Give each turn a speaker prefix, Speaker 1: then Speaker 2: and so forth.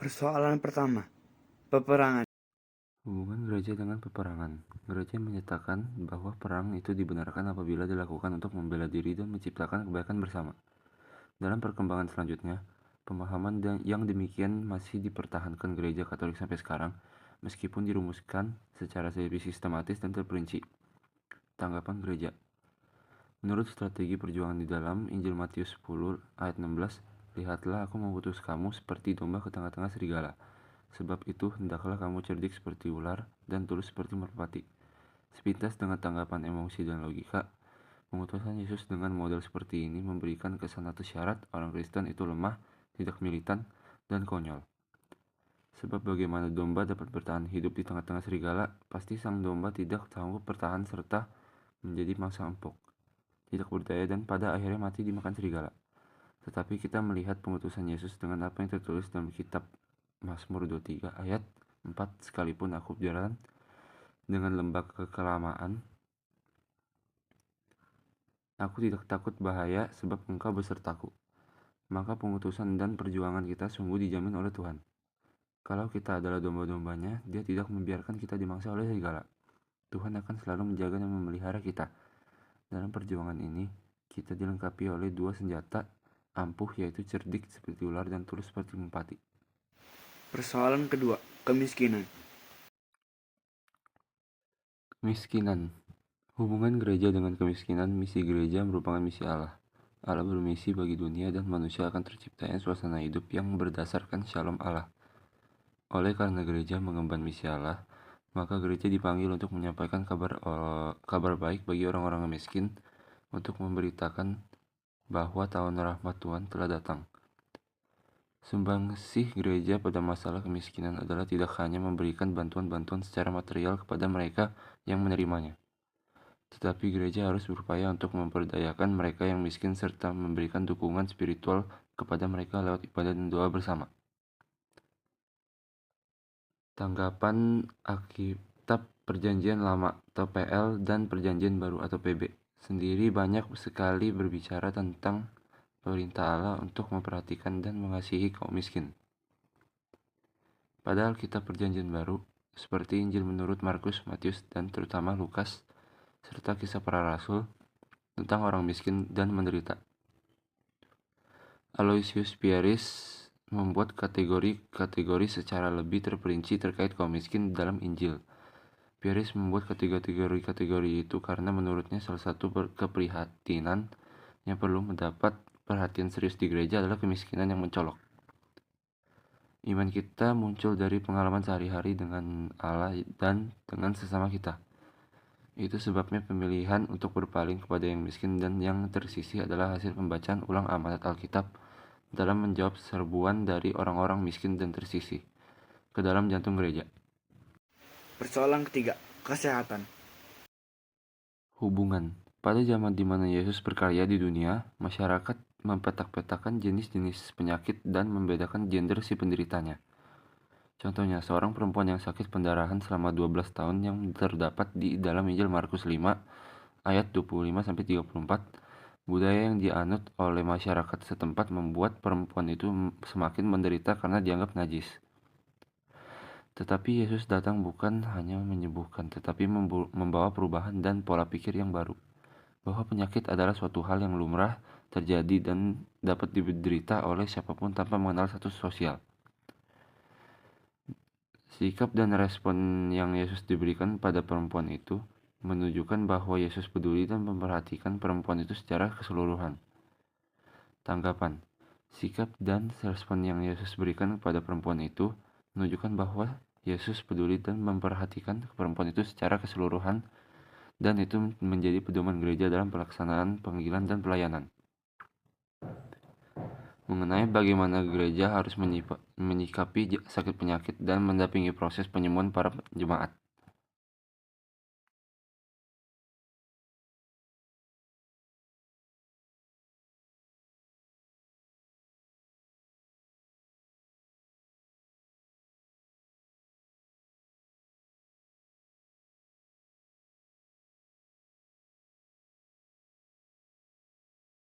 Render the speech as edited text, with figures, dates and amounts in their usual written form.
Speaker 1: Persoalan pertama, peperangan.
Speaker 2: Hubungan gereja dengan peperangan. Gereja menyatakan bahwa perang itu dibenarkan apabila dilakukan untuk membela diri dan menciptakan kebaikan bersama. Dalam perkembangan selanjutnya, pemahaman yang demikian masih dipertahankan gereja Katolik sampai sekarang, meskipun dirumuskan secara lebih sistematis dan terperinci. Tanggapan gereja. Menurut strategi perjuangan di dalam Injil Matius 10 ayat 16, lihatlah aku mengutus kamu seperti domba ke tengah-tengah serigala. Sebab itu, hendaklah kamu cerdik seperti ular dan tulus seperti merpati. Sepintas dengan tanggapan emosi dan logika, pengutusan Yesus dengan model seperti ini memberikan kesan atau syarat orang Kristen itu lemah, tidak militan, dan konyol. Sebab bagaimana domba dapat bertahan hidup di tengah-tengah serigala, pasti sang domba tidak sanggup bertahan serta menjadi mangsa empuk, tidak berdaya dan pada akhirnya mati dimakan serigala. Tetapi kita melihat pengutusan Yesus dengan apa yang tertulis dalam kitab Mazmur 23 ayat 4, sekalipun aku berjalan dengan lembah kekelamaan, aku tidak takut bahaya sebab engkau besertaku. Maka pengutusan dan perjuangan kita sungguh dijamin oleh Tuhan. Kalau kita adalah domba-dombanya, Dia tidak membiarkan kita dimangsa oleh serigala. Tuhan akan selalu menjaga dan memelihara kita. Dalam perjuangan ini, kita dilengkapi oleh dua senjata ampuh, yaitu cerdik seperti ular dan tulus seperti merpati.
Speaker 1: Persoalan kedua, kemiskinan.
Speaker 2: Kemiskinan. Hubungan gereja dengan kemiskinan. Misi gereja merupakan misi Allah. Allah bermisi bagi dunia dan manusia akan terciptanya suasana hidup yang berdasarkan shalom Allah. Oleh karena gereja mengemban misi Allah, maka gereja dipanggil untuk menyampaikan kabar baik bagi orang-orang miskin, untuk memberitakan bahwa tahun rahmat Tuhan telah datang. Sumbangsih gereja pada masalah kemiskinan adalah tidak hanya memberikan bantuan-bantuan secara material kepada mereka yang menerimanya, tetapi gereja harus berupaya untuk memperdayakan mereka yang miskin serta memberikan dukungan spiritual kepada mereka lewat ibadah dan doa bersama. Tanggapan Alkitab Perjanjian Lama atau PL dan Perjanjian Baru atau PB sendiri banyak sekali berbicara tentang perintah Allah untuk memperhatikan dan mengasihi kaum miskin. Pada Alkitab Perjanjian Baru, seperti Injil menurut Markus, Matius, dan terutama Lukas, serta kisah para rasul tentang orang miskin dan menderita. Aloysius Pieris membuat kategori-kategori secara lebih terperinci terkait kaum miskin dalam Injil. Pieris membuat kategori-kategori itu karena menurutnya salah satu keprihatinan yang perlu mendapat perhatian serius di gereja adalah kemiskinan yang mencolok. Iman kita muncul dari pengalaman sehari-hari dengan Allah dan dengan sesama kita. Itu sebabnya pemilihan untuk berpaling kepada yang miskin dan yang tersisih adalah hasil pembacaan ulang amanat Alkitab dalam menjawab serbuan dari orang-orang miskin dan tersisih ke dalam jantung gereja.
Speaker 1: Persoalan ketiga, kesehatan.
Speaker 2: Hubungan. Pada zaman di mana Yesus berkarya di dunia, masyarakat mempetak-petakan jenis-jenis penyakit dan membedakan gender si penderitanya. Contohnya, seorang perempuan yang sakit pendarahan selama 12 tahun yang terdapat di dalam Injil Markus 5 ayat 25-34, budaya yang dianut oleh masyarakat setempat membuat perempuan itu semakin menderita karena dianggap najis. Tetapi Yesus datang bukan hanya menyembuhkan, tetapi membawa perubahan dan pola pikir yang baru, bahwa penyakit adalah suatu hal yang lumrah terjadi dan dapat diderita oleh siapapun tanpa mengenal status sosial. Sikap dan respon yang Yesus diberikan pada perempuan itu menunjukkan bahwa Yesus peduli dan memperhatikan perempuan itu secara keseluruhan. Tanggapan. Sikap dan respon yang Yesus berikan kepada perempuan itu menunjukkan bahwa Yesus peduli dan memperhatikan perempuan itu secara keseluruhan, dan itu menjadi pedoman gereja dalam pelaksanaan panggilan dan pelayanan. Mengenai bagaimana gereja harus menyikapi sakit penyakit dan mendampingi proses penyembuhan para jemaat.